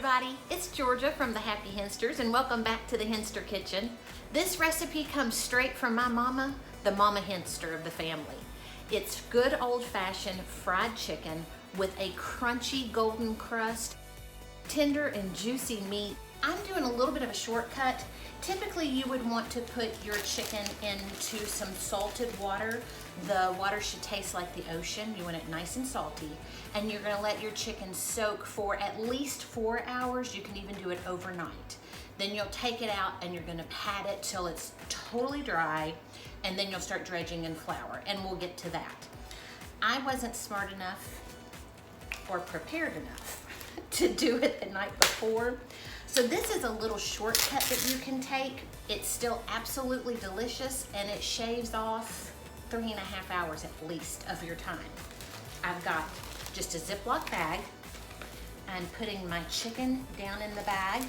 everybody, it's Georgia from the Happy Hensters and welcome back to the Henster Kitchen. This recipe comes straight from my mama, the Mama Henster of the family. It's good old-fashioned fried chicken with a crunchy golden crust, tender and juicy meat. I'm doing a little bit of a shortcut. Typically you would want to put your chicken into some salted water. The water should taste like the ocean. You want it nice and salty. And you're gonna let your chicken soak for at least 4 hours. You can even do it overnight. Then you'll take it out and you're gonna pat it till it's totally dry, and then you'll start dredging in flour, and we'll get to that. I wasn't smart enough or prepared enough to do it the night before. So this is a little shortcut that you can take. It's still absolutely delicious, and it shaves off 3.5 hours at least of your time. I've got just a Ziploc bag. I'm putting my chicken down in the bag.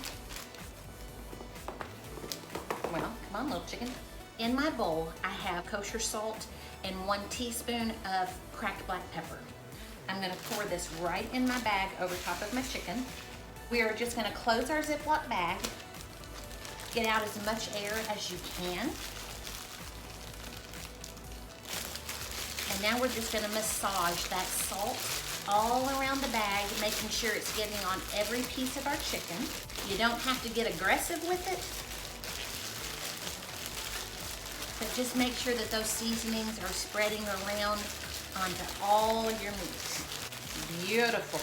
Well, come on, little chicken. In my bowl, I have kosher salt and 1 teaspoon of cracked black pepper. I'm gonna pour this right in my bag over top of my chicken. We are just gonna close our Ziploc bag, get out as much air as you can. And now we're just gonna massage that salt all around the bag, making sure it's getting on every piece of our chicken. You don't have to get aggressive with it, but just make sure that those seasonings are spreading around onto all your meat. Beautiful.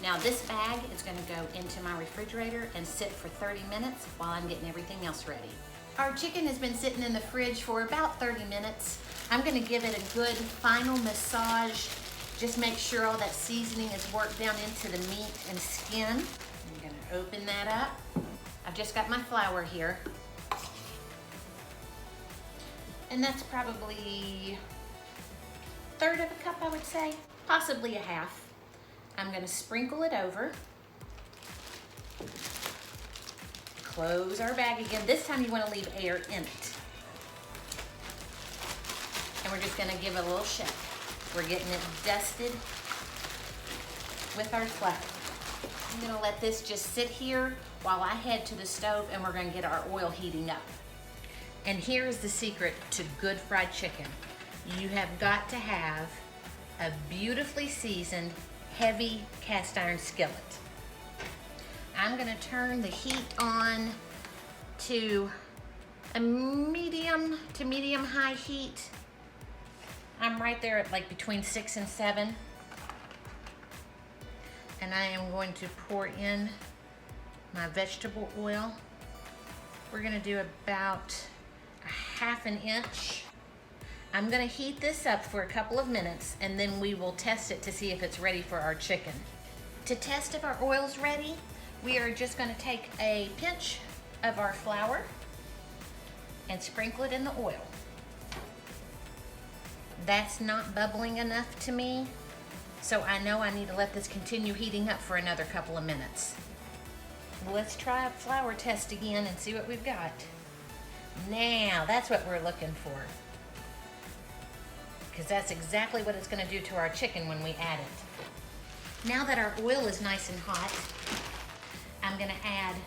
Now this bag is gonna go into my refrigerator and sit for 30 minutes while I'm getting everything else ready. Our chicken has been sitting in the fridge for about 30 minutes. I'm gonna give it a good final massage. Just make sure all that seasoning is worked down into the meat and skin. I'm gonna open that up. I've just got my flour here. And that's probably 1/3 of a cup, I would say, possibly a half. I'm gonna sprinkle it over. Close our bag again. This time you wanna leave air in it. And we're just gonna give it a little shake. We're getting it dusted with our flour. I'm gonna let this just sit here while I head to the stove, and we're gonna get our oil heating up. And here is the secret to good fried chicken. You have got to have a beautifully seasoned, heavy cast iron skillet. I'm gonna turn the heat on to a medium to medium high heat. I'm right there at like between 6 and 7. And I am going to pour in my vegetable oil. We're gonna do about a 1/2 inch. I'm gonna heat this up for a couple of minutes, and then we will test it to see if it's ready for our chicken. To test if our oil's ready, we are just gonna take a pinch of our flour and sprinkle it in the oil. That's not bubbling enough to me, so I know I need to let this continue heating up for another couple of minutes. Let's try a flour test again and see what we've got. Now, that's what we're looking for, because that's exactly what it's gonna do to our chicken when we add it. Now that our oil is nice and hot, I'm gonna add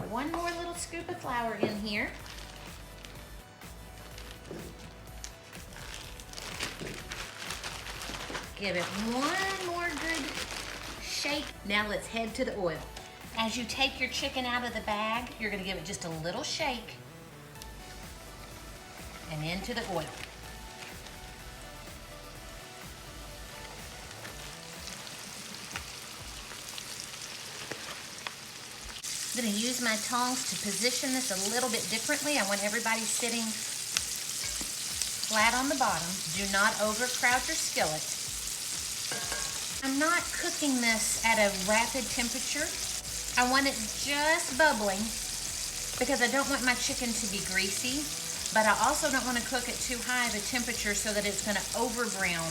1 more little scoop of flour in here. Give it 1 more good shake. Now let's head to the oil. As you take your chicken out of the bag, you're gonna give it just a little shake and into the oil. I'm gonna use my tongs to position this a little bit differently. I want everybody sitting flat on the bottom. Do not overcrowd your skillet. I'm not cooking this at a rapid temperature. I want it just bubbling because I don't want my chicken to be greasy, but I also don't want to cook it too high of a temperature so that it's gonna over brown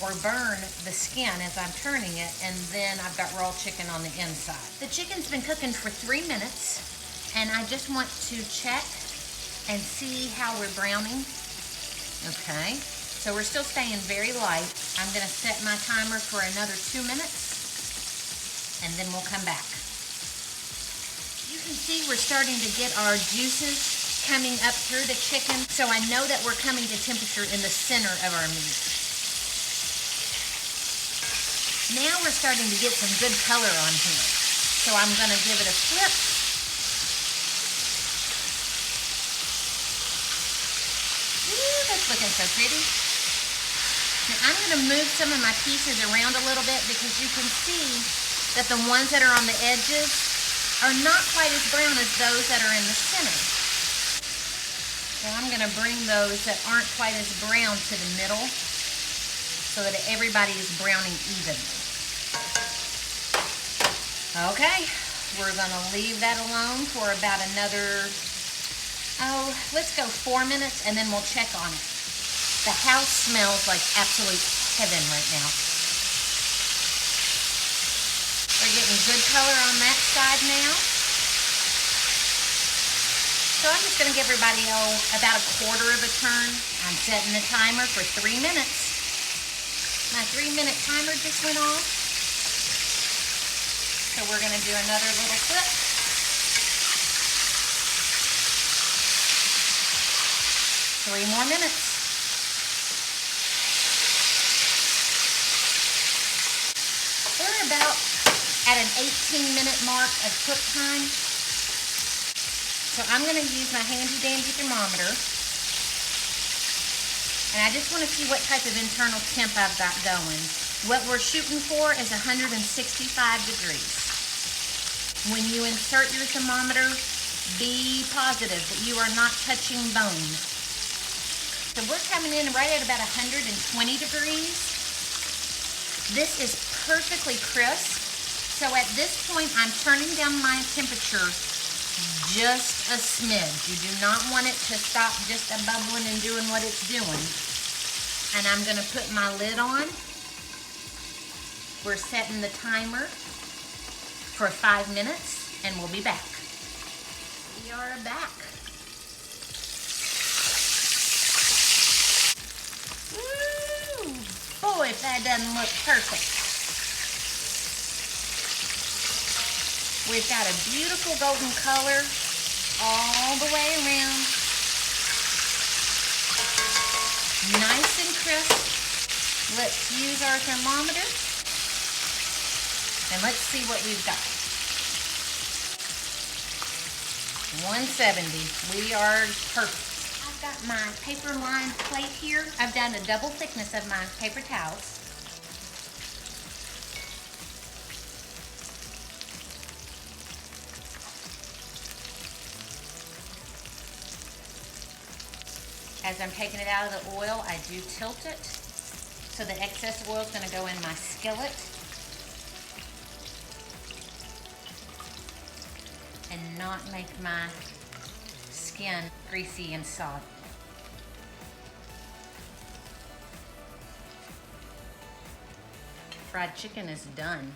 or burn the skin as I'm turning it, and then I've got raw chicken on the inside. The chicken's been cooking for 3 minutes, and I just want to check and see how we're browning. Okay, so we're still staying very light. I'm gonna set my timer for another 2 minutes. and then we'll come back. You can see we're starting to get our juices coming up through the chicken, so I know that we're coming to temperature in the center of our meat. Now we're starting to get some good color on here, so I'm going to give it a flip. Ooh, that's looking so pretty. Now I'm going to move some of my pieces around a little bit because you can see that the ones that are on the edges are not quite as brown as those that are in the center. So I'm going to bring those that aren't quite as brown to the middle so that everybody is browning evenly. Okay, we're going to leave that alone for about another, let's go 4 minutes and then we'll check on it. The house smells like absolute heaven right now. We're getting good color on that side now. So I'm just going to give everybody, about a quarter of a turn. I'm setting the timer for 3 minutes. My 3-minute timer just went off. So we're going to do another little flip. 3 more minutes. We're about at an 18-minute mark of cook time. So I'm going to use my handy dandy thermometer. And I just want to see what type of internal temp I've got going. What we're shooting for is 165 degrees. When you insert your thermometer, be positive that you are not touching bone. So we're coming in right at about 120 degrees. This is perfectly crisp. So at this point, I'm turning down my temperature just a smidge. You do not want it to stop just a bubbling and doing what it's doing. And I'm going to put my lid on. We're setting the timer for 5 minutes and we'll be back. We are back. Woo! Boy, if that doesn't look perfect. We've got a beautiful golden color all the way around. Nice and crisp. Let's use our thermometer and let's see what we've got. 170. We are perfect. I've got my paper lined plate here. I've done a double thickness of my paper towels. As I'm taking it out of the oil, I do tilt it. So the excess oil is going to go in my skillet. And not make my skin greasy and soggy. Fried chicken is done.